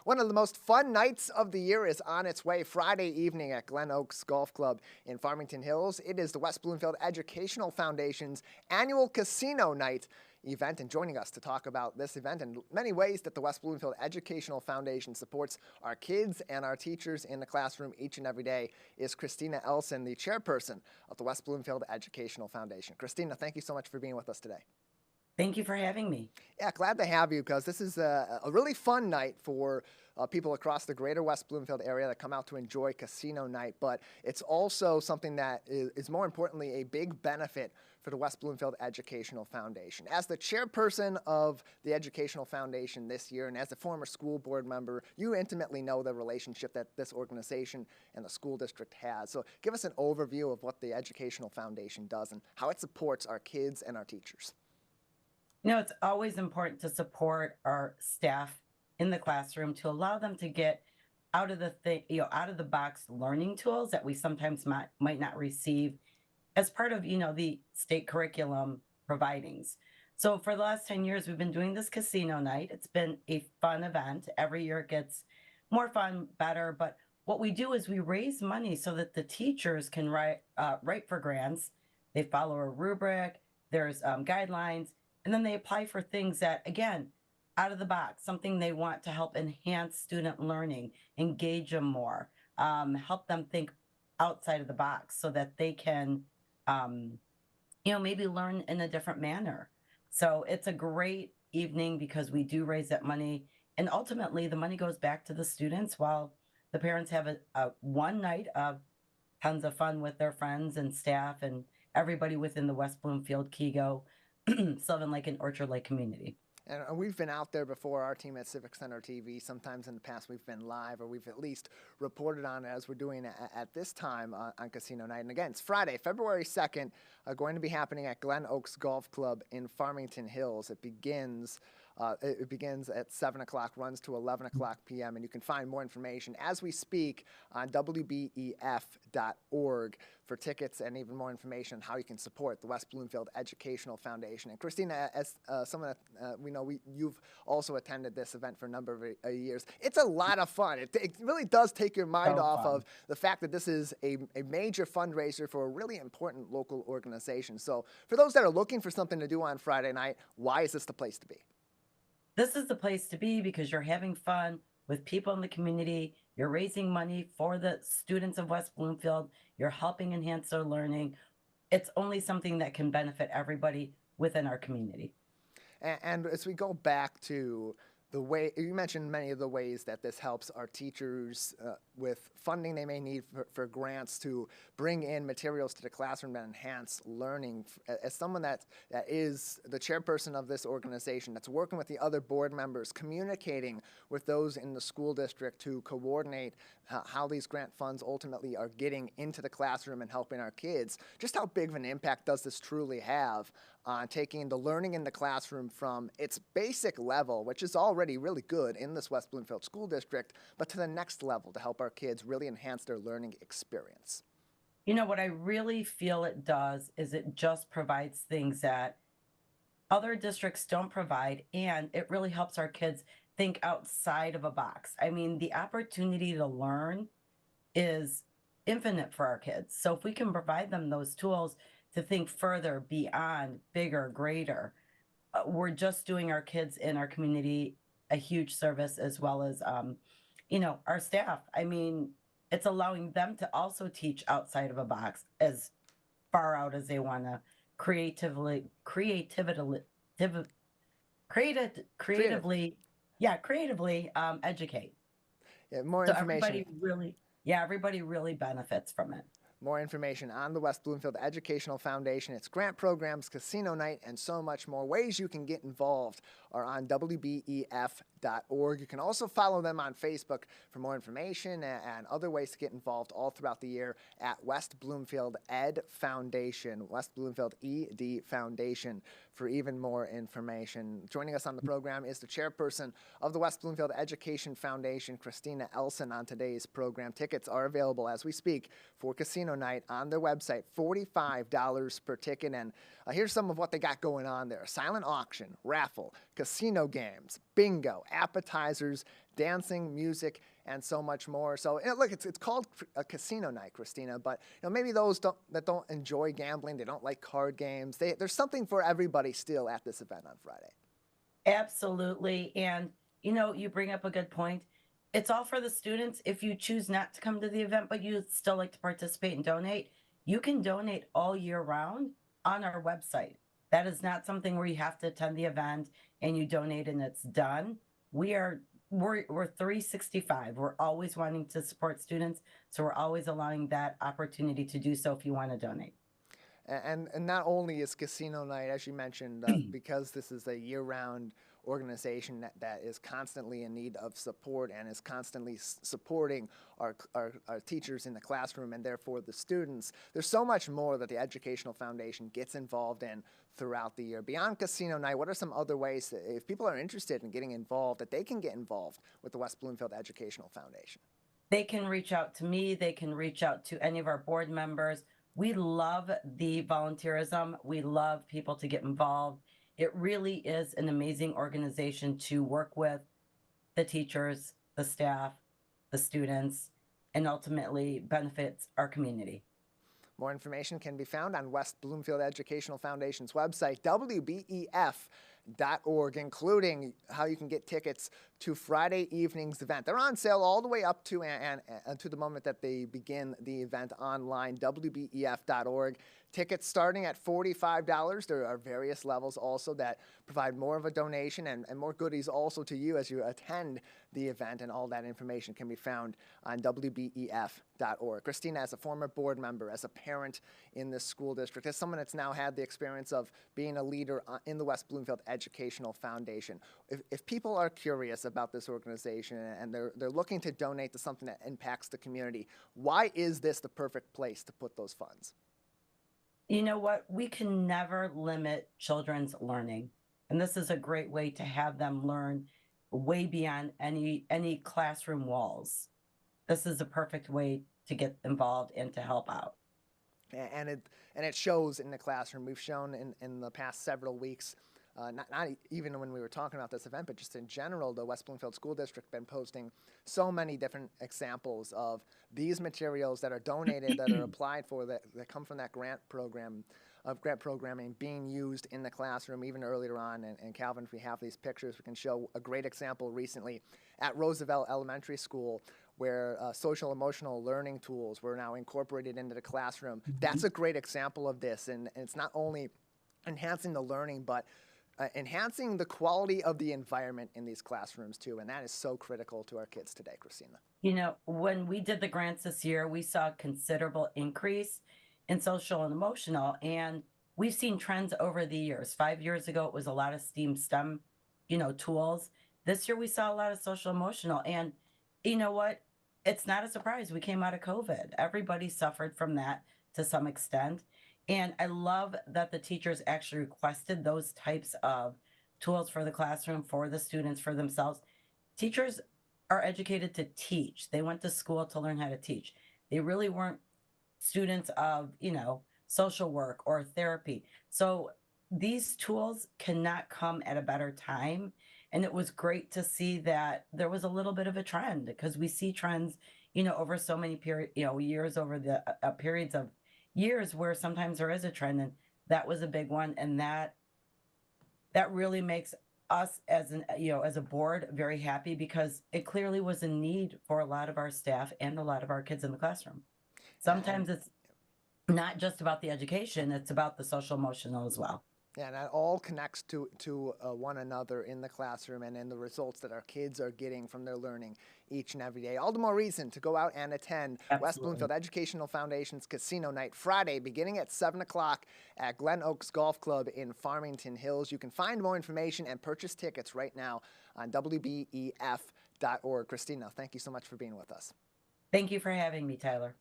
One of the most fun nights of the year is on its way Friday evening at Glen Oaks Golf Club in Farmington Hills. It is the West Bloomfield Educational Foundation's annual casino night event, and joining us to talk about this event and many ways that the West Bloomfield Educational Foundation supports our kids and our teachers in the classroom each and every day is Cristina Elsen, the chairperson of the West Bloomfield Educational Foundation. Cristina, thank you so much for being with us today. Thank you for having me. Yeah, glad to have you because this is a really fun night for people across the greater West Bloomfield area that come out to enjoy casino night, but it's also something that is more importantly a big benefit for the West Bloomfield Educational Foundation. As the chairperson of the Educational Foundation this year and as a former school board member, you intimately know the relationship that this organization and the school district has. So give us an overview of what the Educational Foundation does and how it supports our kids and our teachers. It's always important to support our staff in the classroom to allow them to get out of out of the box learning tools that we sometimes might not receive as part of, the state curriculum providings. So for the last 10 years, we've been doing this casino night. It's been a fun event. Every year it gets more fun, better. But what we do is we raise money so that the teachers can write for grants. They follow a rubric. There's guidelines. And then they apply for things that, again, out of the box, something they want to help enhance student learning, engage them more, help them think outside of the box so that they can, maybe learn in a different manner. So it's a great evening because we do raise that money. And ultimately, the money goes back to the students while the parents have a one night of tons of fun with their friends and staff and everybody within the West Bloomfield, Kego, Sylvan Lake and Orchard Lake community. And we've been out there before, our team at Civic Center TV. Sometimes in the past we've been live or we've at least reported on it as we're doing at this time on Casino Night. And again, it's Friday, February 2nd, going to be happening at Glen Oaks Golf Club in Farmington Hills. It begins at 7 o'clock, runs to 11 o'clock p.m., and you can find more information as we speak on WBEF.org for tickets and even more information on how you can support the West Bloomfield Educational Foundation. And Cristina, as someone that we know, you've also attended this event for a number of years. It's a lot of fun. It really does take your mind off of the fact that this is a major fundraiser for a really important local organization. So for those that are looking for something to do on Friday night, why is this the place to be? This is the place to be because you're having fun with people in the community. You're raising money for the students of West Bloomfield. You're helping enhance their learning. It's only something that can benefit everybody within our community. And as we go back to the way you mentioned many of the ways that this helps our teachers with funding they may need for grants to bring in materials to the classroom that enhance learning. As someone that is the chairperson of this organization, that's working with the other board members, communicating with those in the school district to coordinate how these grant funds ultimately are getting into the classroom and helping our kids, just how big of an impact does this truly have on taking the learning in the classroom from its basic level, which is already really good in this West Bloomfield School District, but to the next level to help our kids really enhance their learning experience? What I really feel it does is it just provides things that other districts don't provide, and it really helps our kids think outside of a box. I mean, the opportunity to learn is infinite for our kids. So if we can provide them those tools to think further, beyond, bigger, greater, we're just doing our kids in our community a huge service, as well as, our staff. I mean, it's allowing them to also teach outside of a box as far out as they want to creatively educate. Yeah, more So information. everybody really benefits from it. More information on the West Bloomfield Educational Foundation, its grant programs, casino night, and so much more. Ways you can get involved are on WBEF.org. You can also follow them on Facebook for more information and other ways to get involved all throughout the year at West Bloomfield Ed Foundation, West Bloomfield ED Foundation for even more information. Joining us on the program is the chairperson of the West Bloomfield Education Foundation, Cristina Elsen, on today's program. Tickets are available as we speak for casino night on their website, $45 per ticket. And here's some of what they got going on there. Silent auction, raffle, casino games, bingo, appetizers, dancing, music, and so much more. So look, it's called a casino night, Cristina, but maybe those that don't enjoy gambling, they don't like card games, there's something for everybody still at this event on Friday. Absolutely. And, you bring up a good point. It's all for the students. If you choose not to come to the event, but you still like to participate and donate, you can donate all year round on our website. That is not something where you have to attend the event and you donate and it's done. We're 365. We're always wanting to support students, so we're always allowing that opportunity to do so if you want to donate. And not only is Casino Night, as you mentioned, because this is a year-round organization that is constantly in need of support and is constantly supporting our teachers in the classroom and therefore the students, there's so much more that the Educational Foundation gets involved in throughout the year. Beyond Casino Night, what are some other ways that if people are interested in getting involved, that they can get involved with the West Bloomfield Educational Foundation? They can reach out to me. They can reach out to any of our board members. We love the volunteerism. We love people to get involved. It really is an amazing organization to work with the teachers, the staff, the students, and ultimately benefits our community. More information can be found on West Bloomfield Educational Foundation's website, WBEF.org, including how you can get tickets to Friday evening's event. They're on sale all the way up to and to the moment that they begin the event online, WBEF.org. Tickets starting at $45. There are various levels also that provide more of a donation and more goodies also to you as you attend the event, and all that information can be found on WBEF.org. Cristina, as a former board member, as a parent in this school district, as someone that's now had the experience of being a leader in the West Bloomfield Educational Foundation, if people are curious about this organization and they're looking to donate to something that impacts the community, why is this the perfect place to put those funds? You know what? We can never limit children's learning. And this is a great way to have them learn way beyond any classroom walls. This is a perfect way to get involved and to help out. And it shows in the classroom. We've shown in the past several weeks, not even when we were talking about this event, but just in general, the West Bloomfield School District been posting so many different examples of these materials that are donated, that are applied for, that come from that grant programming being used in the classroom even earlier on. And Calvin, if we have these pictures, we can show a great example recently at Roosevelt Elementary School, where social emotional learning tools were now incorporated into the classroom. That's a great example of this, and it's not only enhancing the learning, but enhancing the quality of the environment in these classrooms too, and that is so critical to our kids today, Cristina. When we did the grants this year, we saw a considerable increase in social and emotional, and we've seen trends over the years. 5 years ago, it was a lot of STEM, tools. This year, we saw a lot of social emotional, and you know what? It's not a surprise. We came out of COVID. Everybody suffered from that to some extent. And I love that the teachers actually requested those types of tools for the classroom, for the students, for themselves. Teachers are educated to teach. They went to school to learn how to teach. They really weren't students of, social work or therapy. So these tools cannot come at a better time. And it was great to see that there was a little bit of a trend, because we see trends, over so many years, over the periods of years where sometimes there is a trend, and that was a big one. And that really makes us as a board very happy, because it clearly was a need for a lot of our staff and a lot of our kids in the classroom. Sometimes it's not just about the education, it's about the social emotional as well. Yeah, and that all connects to one another in the classroom and in the results that our kids are getting from their learning each and every day. All the more reason to go out and attend Absolutely. West Bloomfield Educational Foundation's Casino Night Friday, beginning at 7 o'clock at Glen Oaks Golf Club in Farmington Hills. You can find more information and purchase tickets right now on WBEF.org. Cristina, thank you so much for being with us. Thank you for having me, Tyler.